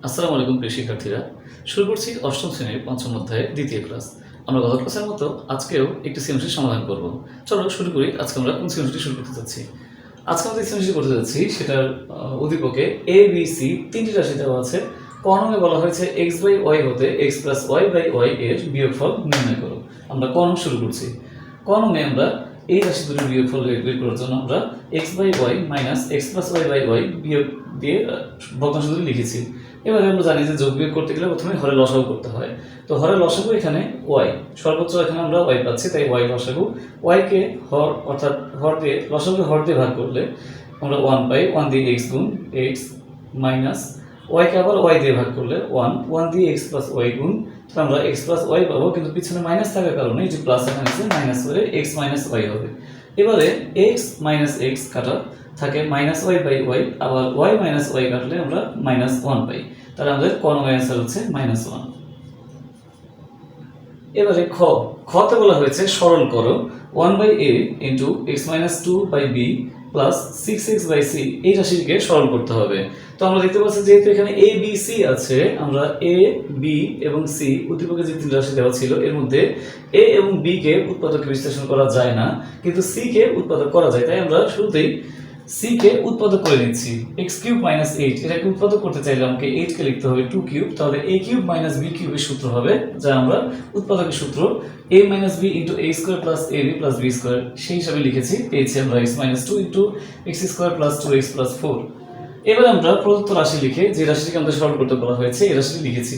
আসসালামু আলাইকুম প্রিয় শিক্ষার্থীরা। শুরু করছি অষ্টম শ্রেণীর পঞ্চম অধ্যায়ের দ্বিতীয় ক্লাস। আমরা গত ক্লাসের মতো আজকেও একটি সৃজনশীল সমাধান করব। চলো শুরু করি। আজকে আমরা কোন সৃজনশীলটি শুরু করতে যাচ্ছি? আজকে আমরা যে সৃজনশীল করতে যাচ্ছি সেটার উদ্দীপকে এ বি সি তিনটি রাশি দেওয়া আছে। ক নংয়ে বলা হয়েছে এক্স বাই ওয়াই হতে x plus y by y এর বিয়োগফল নির্ণয় করো। আমরা ক নং শুরু করছি। ক নংয়ে আমরা এই রাশি দুটির বিয়োগফল বের করার জন্য আমরা x by y minus x plus y by y বিয়োগ দিয়ে ভগ্নাংশ দুটি লিখেছি। এবারে আমরা জানি যে যোগ বিয়োগ করতে গেলে প্রথমে হরে লসাগু করতে হয়। তো হরে লসাগু এখানে ওয়াই, সর্বোচ্চ এখানে আমরা ওয়াই পাচ্ছি, তাই ওয়াই লসাগু। ওয়াইকে হর অর্থাৎ হর দিয়ে লসাগুকে হর দিয়ে ভাগ করলে আমরা ওয়ান পাই। ওয়ান দিয়ে এক্স গুণ এক্স মাইনাস ওয়াইকে আবার ওয়াই দিয়ে ভাগ করলে ওয়ান। ওয়ান দিয়ে এক্স প্লাস ওয়াই গুণ, তো আমরা এক্স প্লাস ওয়াই পাবো, কিন্তু পিছনে মাইনাস থাকার কারণে এই যে প্লাস এখানে মাইনাস হয়ে এক্স মাইনাস ওয়াই হবে। এবারে এক্স মাইনাস এক্স কাটা থাকে মাইনাস ওয়াই বাই ওয়াই, আবার ওয়াই মাইনাস ওয়াই কাটলে আমরা মাইনাস ওয়ান পাই। তাহলে আমাদের ক নং অ্যান্সার হচ্ছে মাইনাস ওয়ান। এবারে খতে বলা হয়েছে সরল করো one by a into x minus two by b plus six x by c, এই রাশিটিকে সরল করতে হবে। তো আমরা দেখতে পাচ্ছি যেহেতু এখানে এ বি সি আছে, আমরা এ বি এবং সি উদ্দীপকে যে তিন রাশি দেওয়া ছিল এর মধ্যে এ এবং বি কে উৎপাদকে বিশ্লেষণ করা যায় না, কিন্তু সি কে উৎপাদক করা যায়। তাই আমরা শুরুতেই সি কে উৎপাদক করে নিচ্ছি। এক্স কিউব মাইনাস এইট, এটাকে উৎপাদক করতে চাইলে আমাকে এইট কে লিখতে হবে টু কিউব, তাহলে এ কিউব মাইনাস বি কিউবের সূত্র হবে, যা আমরা উৎপাদকের সূত্র a minus b into a square plus a b plus b square সেই হিসাবে লিখেছি। পেয়েছি আমরা x minus two into x square plus two x plus four. এবার আমরা প্রদত্ত রাশি লিখে যে রাশিটিকে আমাদের সরল করতে বলা হয়েছে এই রাশিটি লিখেছি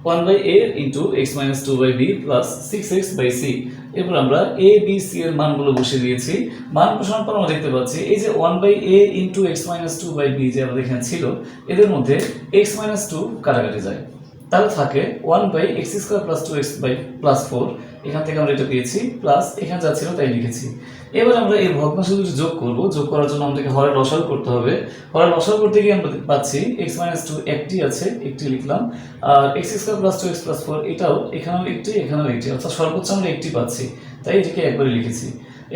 one by a into x minus two by b plus six x by c. এরপর আমরা এ বি সি এর মানগুলো বসিয়ে দিয়েছি। মান বসানোর পর আমরা দেখতে পাচ্ছি এই যে one by a into x minus two by b যে আমাদের এখানে ছিল, এদের মধ্যে এক্স মাইনাস টু কাটাকাটি যায়, তাহলে থাকে one by x square plus two x by plus four. এখান থেকে আমরা এটা পেয়েছি, প্লাস এখানে যা ছিল তাই লিখেছি। এবার আমরা এই ভগ্নাংশ দুটি যোগ করব। যোগ করার জন্য আমাদেরকে হরের লসাগু করতে হবে। হরের লসাগু করতে গিয়ে আমরা পাচ্ছি এক্স মাইনাস টু একটি আছে, একটি লিখলাম, আর x square plus two x plus four এটাও এখানেও একটি এখানেও একটি, অর্থাৎ সর্বোচ্চ আমরা একটি পাচ্ছি, তাই এটাকে একবারে লিখেছি।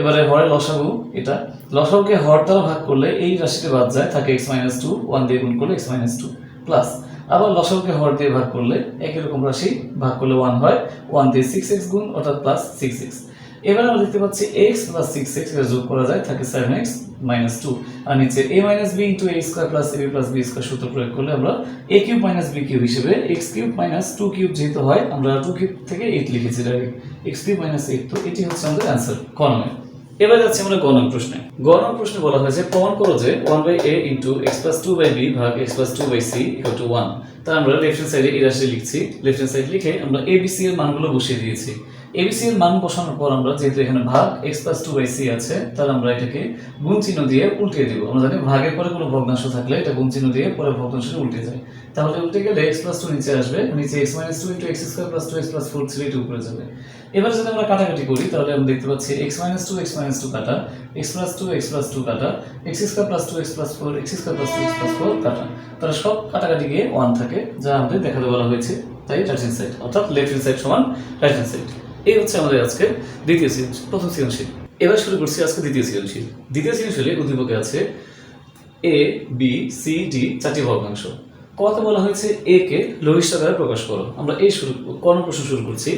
এবারে হরের লসাগু, এটা লসাগুকে হর দ্বারা ভাগ করলে এই রাশিটি বাদ যায়, থাকে এক্স মাইনাস টু, ওয়ান দিয়ে গুণ করলে এক্স মাইনাস টু প্লাস আবার লসাগুকে হর দিয়ে ভাগ করলে একই রকম রাশি ভাগ করলে ওয়ান হয়, ওয়ান দিয়ে সিক্স এক্স গুণ অর্থাৎ প্লাস সিক্স এক্স। এবার আমরা দেখতে পাচ্ছি এক্স প্লাস সিক্স এক্স যোগ করা যায়, থাকে সেভেন এক্স মাইনাস টু, আর নিচে a minus b into a square plus a b plus b square সূত্র প্রয়োগ করলে আমরা a cube minus b cube হিসেবে x cube minus two cube যেহেতু হয় আমরা টু কিউব থেকে এইট লিখেছি direct x cube minus eight. তো এটি হচ্ছে আমাদের অ্যান্সার ক নং। এবার যাচ্ছি আমরা গ নং প্রশ্নে। গ নং প্রশ্নে বলা হয়েছে প্রমাণ করো যে one by a into x plus two by b ভাগ x plus two by c equal to one. তাই আমরা লেফট হ্যান্ড সাইডে এই রাশি লিখছি। লেফট হ্যান্ড সাইড লিখে আমরা এ বি সি এর মানগুলো বসিয়ে দিয়েছি। এবিসি এর মান বসানোর পর আমরা যেহেতু এখানে ভাগ x plus two by c আছে, তাহলে আমরা এটাকে গুণ চিহ্ন দিয়ে উল্টিয়ে দিব। আমরা জানি ভাগের পরে কোনো ভগ্নাংশ থাকলে এটা গুণ চিহ্ন দিয়ে পরে ভগ্নাংশটা উল্টে যায়, তাহলে উল্টে গেলে এক্স প্লাস টু নিচে আসবে, নিচে x minus two into x square plus two x plus four ছিল এটা উপরে যাবে। এবার যদি আমরা কাটাকাটি করি তাহলে আমরা দেখতে পাচ্ছি এক্স মাইনাস টু কাটা এক্স প্লাস টু কাটা x square plus two x plus four x square plus two x plus four কাটা, তাহলে সব কাটাকাটি গিয়ে ওয়ান থাকে, যা আমাদের দেখাতে বলা হয়েছে। তাই রাইট হ্যান্ড সাইড অর্থাৎ লেফট হ্যান্ড সাইড সমান রাইট হ্যান্ড সাইড। এই হচ্ছে আমাদের আজকে দ্বিতীয় সৃজনশীল। প্রথম সৃজনশীল। এবার শুরু করছি আজকে দ্বিতীয় সৃজনশীল। দ্বিতীয় সৃজনশীলে উদ্দীপকে আছে এ বি সি ডি চারটি ভগ্নাংশ। কতে বলা হয়েছে এ কে লঘিষ্ঠ দ্বারা প্রকাশ করো। আমরা এই ক নং প্রশ্ন শুরু করছি।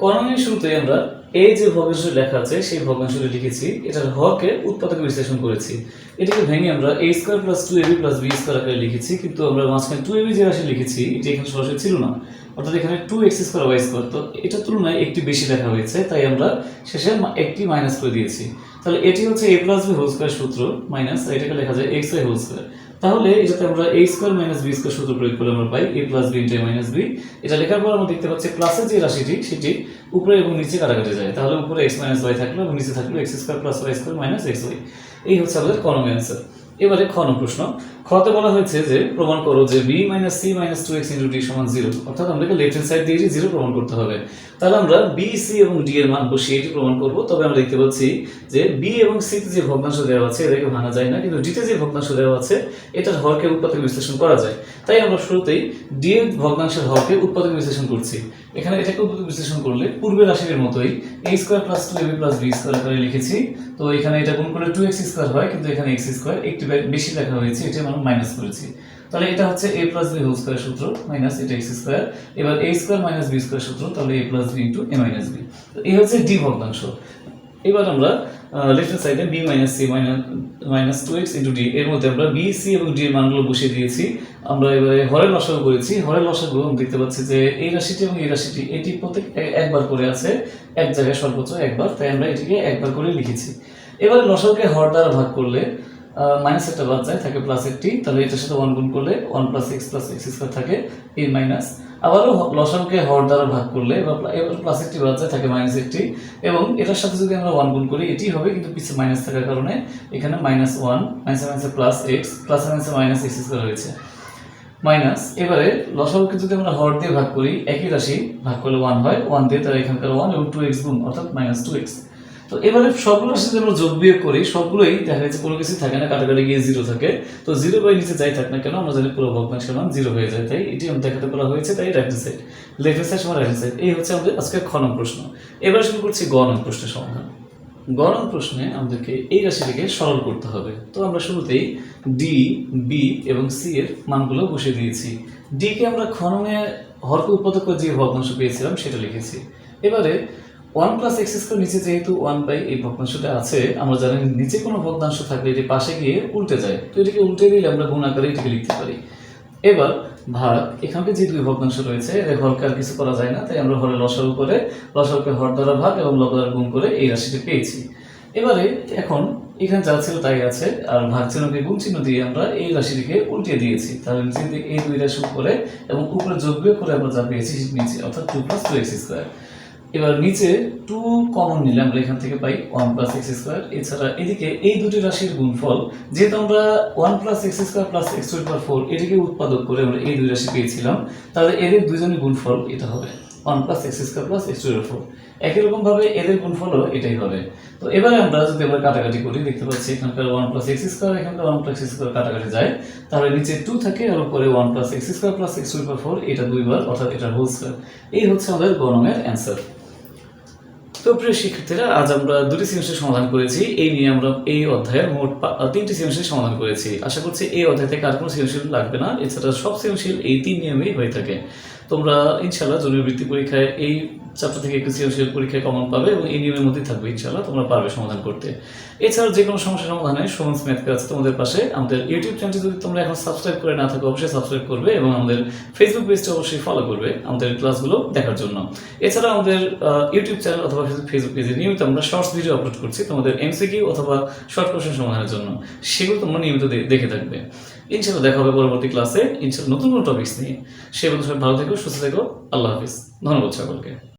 ক নং এর শুরুতে আমরা এই যে ভগ্নাংশটি লেখা আছে সেই ভগ্নাংশটি লিখেছি, এটার হরকে উৎপাদকে বিশ্লেষণ করেছি। এটাকে ভেঙে আমরা a square plus two a b plus b square আকারে লিখেছি, কিন্তু আমরা মাঝখানে টু এবি যে রাশি লিখেছি এটি এখানে সরাসরি ছিল না, অর্থাৎ এখানে two x square y square, তো এটার তুলনায় একটি বেশি লেখা হয়েছে, তাই আমরা শেষে একটি মাইনাস করে দিয়েছি। তাহলে এটি হচ্ছে এ প্লাস বি হোল স্কোয়ার সূত্র মাইনাস, এটাকে লেখা যায় এক্স ওয়াই হোল স্কোয়ার। তাহলে এটাতে আমরা a square minus B square সূত্র প্রয়োগ করলে আমরা পাই এ প্লাস বি ইন্টু এ মাইনাস বি। এটা লেখার পর আমরা দেখতে পাচ্ছি প্লাসের যে রাশিটি সেটি উপরে এবং নিচে কাটাকাটি যায়, তাহলে উপরে এক্স মাইনাস ওয়াই থাকলো এবং নিচে থাকলো x square plus y square minus x y. এই হচ্ছে আমাদের ক নং অ্যান্সার। এবারে খ নং প্রশ্ন। খতে বলা হয়েছে যে প্রমাণ করো যে b minus c minus two x into d সমান জিরো, অর্থাৎ আমাদেরকে লেফট হ্যান্ড সাইড দিয়ে জিরো প্রমাণ করতে হবে। তাহলে আমরা বি সি এবং ডি এর মান বসিয়ে এটি প্রমাণ করব। তবে আমরা দেখতে পাচ্ছি যে বি এবং সি তে যে ভগ্নাংশ দেওয়া আছে এটাকে ভাঙা যায় না, কিন্তু ডি তে যে ভগ্নাংশ দেওয়া আছে এটার হরকে উৎপাদকে বিশ্লেষণ করা যায়। তাই আমরা শুরুতেই ডি এর ভগ্নাংশের হরকে উৎপাদকে বিশ্লেষণ করছি। এখানে এটাকে উৎপাদক বিশ্লেষণ করলে পূর্বের রাশির মতোই a square plus two a b plus b square আকারে লিখেছি। তো এখানে এটা গুণ করলে টু এক্স স্কোয়ার হয়, কিন্তু এখানে এক্স স্কোয়ার একটি বেশি লেখা হয়েছে, এটা আমরা মাইনাস করেছি। তাহলে এটা হচ্ছে a plus b whole square সূত্র মাইনাস এটা x স্কয়ার। এবার a square minus b square সূত্র, তাহলে a plus b into a minus b। এই হচ্ছে d ভগ্নাংশ। এবার আমরা লেফট হ্যান্ড সাইডে b minus c minus 2x into d এর মধ্যে আমরা b c এবং d এর মানগুলো বসিয়ে দিয়েছি। আমরা এবারে হরের লসাগু করেছি। হরের লসাগু দেখতে পাচ্ছি যে এই রাশিটি এবং এই রাশিটি এটি প্রত্যেক একবার করে আছে, এক জায়গায় সর্বোচ্চ একবার, তাই আমরা এটিকে একবার করে লিখেছি। এবারে লসাগুকে হর দ্বারা ভাগ করলে মাইনাস একটা বাদ যায়, থাকে প্লাস একটি, তাহলে এটার সাথে 1 গুণ করলে 1 প্লাস x স্কয়ার থাকে a মাইনাস। আবারও লসাগুকে হর দ্বারা ভাগ করলে এবার প্লাস একটি বাদ যায়, থাকে মাইনাস একটি, এবং এটার সাথে যদি আমরা 1 গুণ করি এটি হবে, কিন্তু পিছে মাইনাস থাকার কারণে এখানে মাইনাস 1 মাইনাসে প্লাস x প্লাস মাইনাসে মাইনাস x স্কয়ার হয়েছে মাইনাস। এবারে লসাগুকে যদি আমরা হর দিয়ে ভাগ করি, একই রাশি ভাগ করলে 1 হয়, 1 দিয়ে তার এখানকার 1 এবং 2x গুণ অর্থাৎ মাইনাস 2x। তো এবারে সবগুলো রাশি যদি আমরা যোগ বিয়োগ করি সবগুলোই দেখা যাচ্ছে কোনো কিছু থাকে না, কাটাকাটি গিয়ে 0 থাকে। তো 0 বাই নিচে যাই থাক না কেন আমরা জানি পুরো ভগ্নাংশের মান 0 হয়ে যায়, তাই এটি আমরা দেখাতে বলা হয়েছে, তাই right hand side, left hand side সমান রাইট হ্যান্ড সাইড। এই হচ্ছে আমাদের আজকের খ নং প্রশ্ন। এবার শুরু করছি গ নং প্রশ্নের সমাধান। গ নং প্রশ্নে আমাদেরকে এই রাশিটিকে সরল করতে হবে। তো আমরা শুরুতেই ডি, বি এবং সি এর মানগুলো বসিয়ে দিয়েছি। ডি কে আমরা খ নংয়ে হরকে উৎপাদক করে যে ভগ্নাংশ পেয়েছিলাম সেটা লিখেছি। এবারে 1 প্লাস এক্স স্কয়ার নিচে যেহেতু 1 বাই এই ভগ্নাংশটা আছে, আমরা জানি নিচে কোনো ভগ্নাংশ থাকলে এটি পাশে গিয়ে উল্টে যায়, তো এটিকে উল্টে দিলে আমরা গুণ আকারে এটিকে লিখতে পারি। এবার ভাগ, এখানে যে দুই ভগ্নাংশ রয়েছে এদের হরকে আর কিছু করা যায় না, তাই আমরা হরে লসাগু করে লসাগুকে হর দ্বারা ভাগ এবং লব দ্বারা গুণ করে এই রাশিটি পেয়েছি। এবারে এখন এখানে যা ছিল তাই আছে, আর ভাগ চিহ্নকে গুণ চিহ্ন দিয়ে আমরা এই রাশিটিকে উল্টিয়ে দিয়েছি, তাহলে নিচে দিয়ে এই দুই রাশি করে এবং উপরে যোগ বিয়োগ করে আমরা যা পেয়েছি নিচে, অর্থাৎ 2 প্লাস 2x স্কয়ার। এবার নিচে 2 কমন নিলে আমরা এখান থেকে পাই 1 প্লাস x স্কয়ার। এছাড়া এদিকে এই দুটি রাশির গুণফল, যেহেতু আমরা 1 plus x square plus x to the power 4 এটিকে উৎপাদক করে আমরা এই দুই রাশি পেয়েছিলাম, তাহলে এদের দুইজনের গুণফল এটা হবে 1 plus x square plus x to the power 4। একই রকম ভাবে এদের গুণফলও এটাই হবে। তো এবারে আমরা যদি আমরা কাটাকাটি করি দেখতে পাচ্ছি এখানকার 1 প্লাস x স্কয়ার এখানকার 1 প্লাস x স্কয়ার কাটাকাটি যায়, তাহলে নিচে 2 থাকে আর উপরে 1 plus x square plus x to the power 4, এটা দুইবার অর্থাৎ এটা হোল স্কয়ার। এই হচ্ছে আমাদের গ নং এর অ্যানসার। তো প্রিয় শিক্ষার্থীরা, আজ আমরা দুটি সৃজনশীল সমাধান করেছি। এই নিয়ে আমরা এই অধ্যায়ের মোট 3টি সৃজনশীল সমাধান করেছি। আশা করছি এই অধ্যায় থেকে আর কোনো সৃজনশীল লাগবে না, এছাড়া সব সৃজনশীল এই 3 নিয়মেই হয়ে থাকে। তোমরা ইনশাআল্লাহ জরুরি বৃত্তি পরীক্ষায় এই চ্যাপ্টার থেকে একটি সৃজনশীল পরীক্ষায় কমন পাবে এবং এই নিয়মের মধ্যেই থাকবে, ইনশাআল্লাহ তোমরা পারবে সমাধান করতে। এছাড়াও যে কোনো সমস্যা সমাধানে সুমন ম্যাথ ক্লাস তোমাদের পাশে। আমাদের ইউটিউব চ্যানেলটি যদি তোমরা এখন সাবস্ক্রাইব করে না থাকো অবশ্যই সাবস্ক্রাইব করবে এবং আমাদের ফেসবুক পেজটা অবশ্যই ফলো করবে আমাদের ক্লাসগুলো দেখার জন্য। এছাড়া আমাদের ইউটিউব চ্যানেল অথবা ফেসবুক পেজে নিয়মিত আমরা শর্টস ভিডিও আপলোড করছি তোমাদের এমসিকিউ অথবা শর্ট কোশ্চেন সমাধানের জন্য, সেগুলো তোমরা নিয়মিত দেখে থাকবে। ইনশাআল্লাহ দেখা হবে পরবর্তী ক্লাসে ইনশাআল্লাহ নতুন কোনো টপিকস নিয়ে। সে পর্যন্ত সবাই ভালো থেকো, সুস্থ থেকো, আল্লাহ হাফিজ। ধন্যবাদ সকলকে।